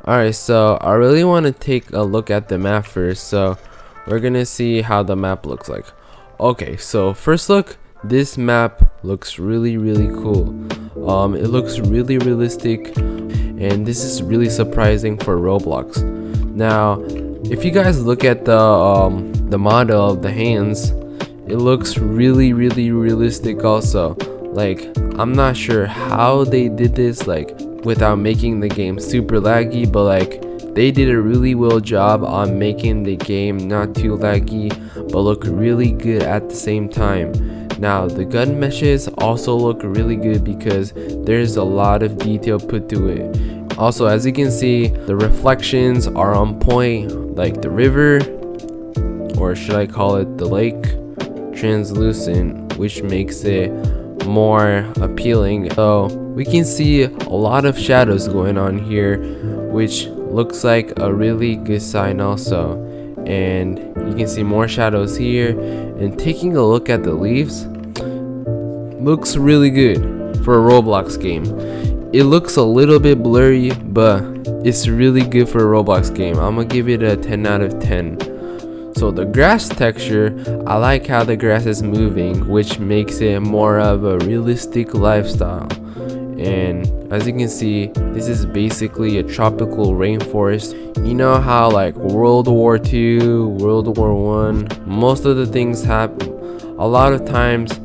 Alright, so I really want to take a look at the map first, so we're gonna see how the map looks like. Okay, so first look, this map looks really cool. It looks really realistic, and this is really surprising for Roblox. Now, if you guys look at the model of the hands, it looks really realistic also. Like, I'm not sure how they did this, like, without making the game super laggy, but like they did a really well job on making the game not too laggy but look really good at the same time. Now the gun meshes also look really good because there's a lot of detail put to it. Also, as you can see, the reflections are on point, like the river, or should I call it the lake, translucent, which makes it more appealing. So we can see a lot of shadows going on here, which looks like a really good sign also. And you can see more shadows here, and taking a look at the leaves, looks really good for a Roblox game. It looks a little bit blurry, but it's really good for a Roblox game. I'm gonna give it a 10 out of 10. So the grass texture, I like how the grass is moving, which makes it more of a realistic lifestyle. And as you can see, this is basically a tropical rainforest. You know how like World War II, World War I, most of the things happen, a lot of times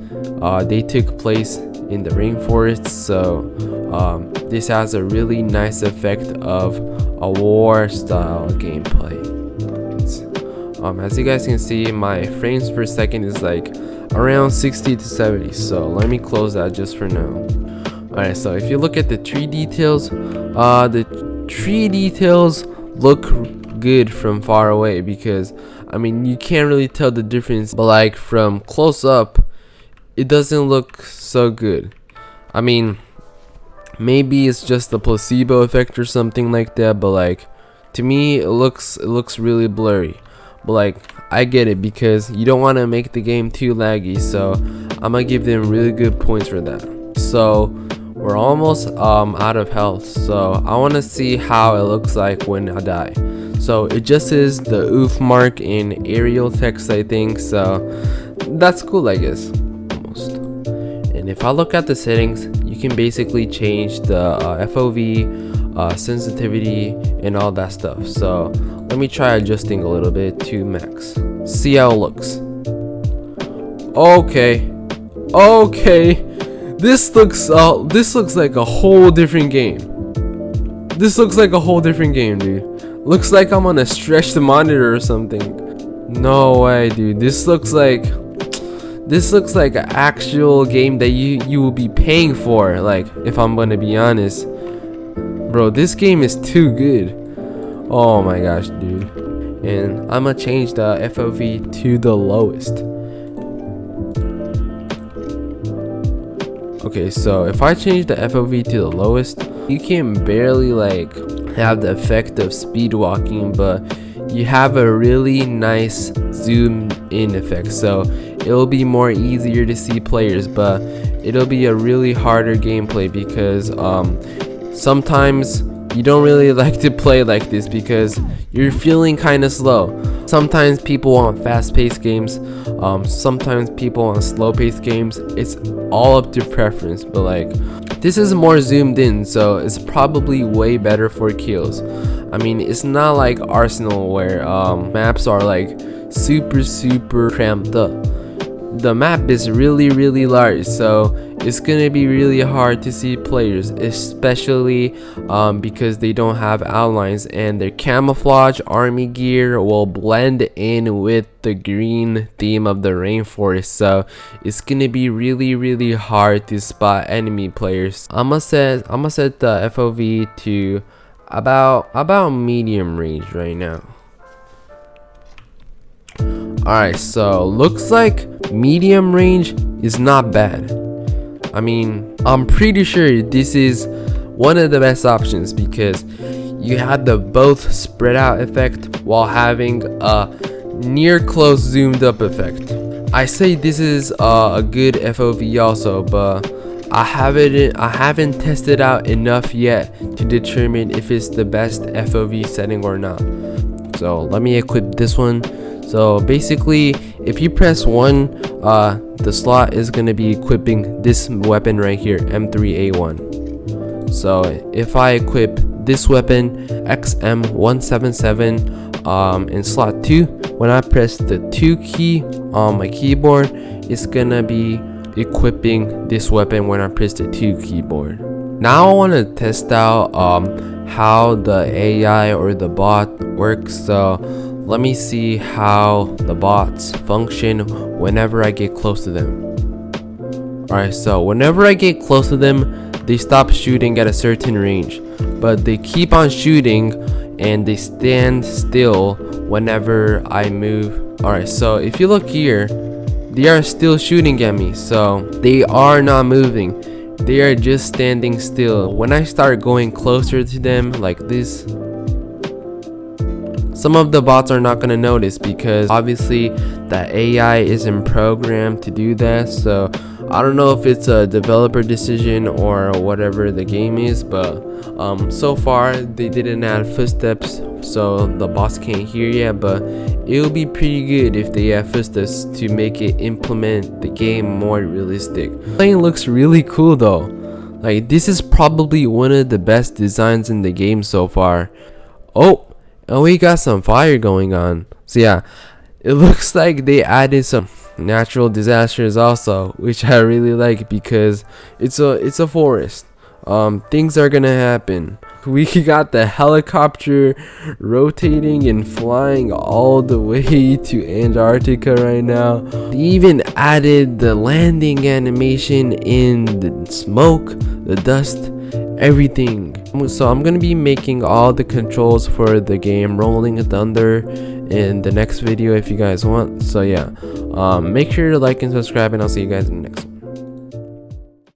they took place in the rainforest. So this has a really nice effect of a war style gameplay. As you guys can see, my frames per second is like around 60 to 70, so let me close that just for now. Alright, so if you look at the tree details, the tree details look good from far away, because I mean you can't really tell the difference, but like from close up it doesn't look so good. I mean, maybe it's just the placebo effect or something like that, but like to me it looks really blurry. But like, I get it, because you don't want to make the game too laggy, so I'm gonna give them really good points for that. So we're almost out of health, so I want to see how it looks like when I die. So it just is the oof mark in Arial text, I think, so that's cool, I guess, almost. And if I look at the settings, you can basically change the FOV, sensitivity, and all that stuff. So let me try adjusting a little bit to max. See how it looks. Okay. This looks like a whole different game. This looks like a whole different game, dude. Looks like I'm gonna stretch the monitor or something. No way, dude. This looks like an actual game that you will be paying for. Like, if I'm gonna be honest, bro, this game is too good. Oh my gosh, dude. And I'm gonna change the FOV to the lowest. Okay, so if I change the FOV to the lowest, you can barely like have the effect of speed walking, but you have a really nice zoomed in effect, so it'll be more easier to see players, but it'll be a really harder gameplay, because sometimes you don't really like to play like this because you're feeling kind of slow. Sometimes people want fast-paced games, sometimes people want slow-paced games. It's all up to preference, but like this is more zoomed in, so it's probably way better for kills. I mean, it's not like Arsenal where maps are like super cramped up. The map is really large, so it's gonna be really hard to see players, especially because they don't have outlines, and their camouflage army gear will blend in with the green theme of the rainforest, so it's gonna be really hard to spot enemy players. I'ma set the FOV to about medium range right now. Alright, so looks like medium range is not bad. I mean, I'm pretty sure this is one of the best options, because you had the both spread out effect while having a near close zoomed up effect. I say this is a good FOV also, but I haven't tested out enough yet to determine if it's the best FOV setting or not. So let me equip this one. So basically, if you press 1, the slot is going to be equipping this weapon right here, M3A1. So if I equip this weapon, XM177, in slot 2, when I press the 2 key on my keyboard, it's going to be equipping this weapon when I press the 2 keyboard. Now I want to test out how the AI or the bot works. So let me see how the bots function whenever I get close to them. Alright, so whenever I get close to them, they stop shooting at a certain range, but they keep on shooting and they stand still whenever I move. Alright, so if you look here, they are still shooting at me, so they are not moving. They are just standing still. When I start going closer to them like this, some of the bots are not going to notice because obviously the AI isn't programmed to do that. So I don't know if it's a developer decision or whatever the game is, but so far they didn't add footsteps, so the bots can't hear yet. But it will be pretty good if they add footsteps to make it implement the game more realistic. The plane looks really cool though. Like, this is probably one of the best designs in the game so far. Oh, and we got some fire going on. So yeah, it looks like they added some natural disasters also, which I really like because it's a forest. Things are gonna happen. We got the helicopter rotating and flying all the way to Antarctica right now. They even added the landing animation in the smoke, the dust, everything. So I'm gonna be making all the controls for the game Rolling Thunder in the next video if you guys want. So yeah, make sure to like and subscribe, and I'll see you guys in the next one.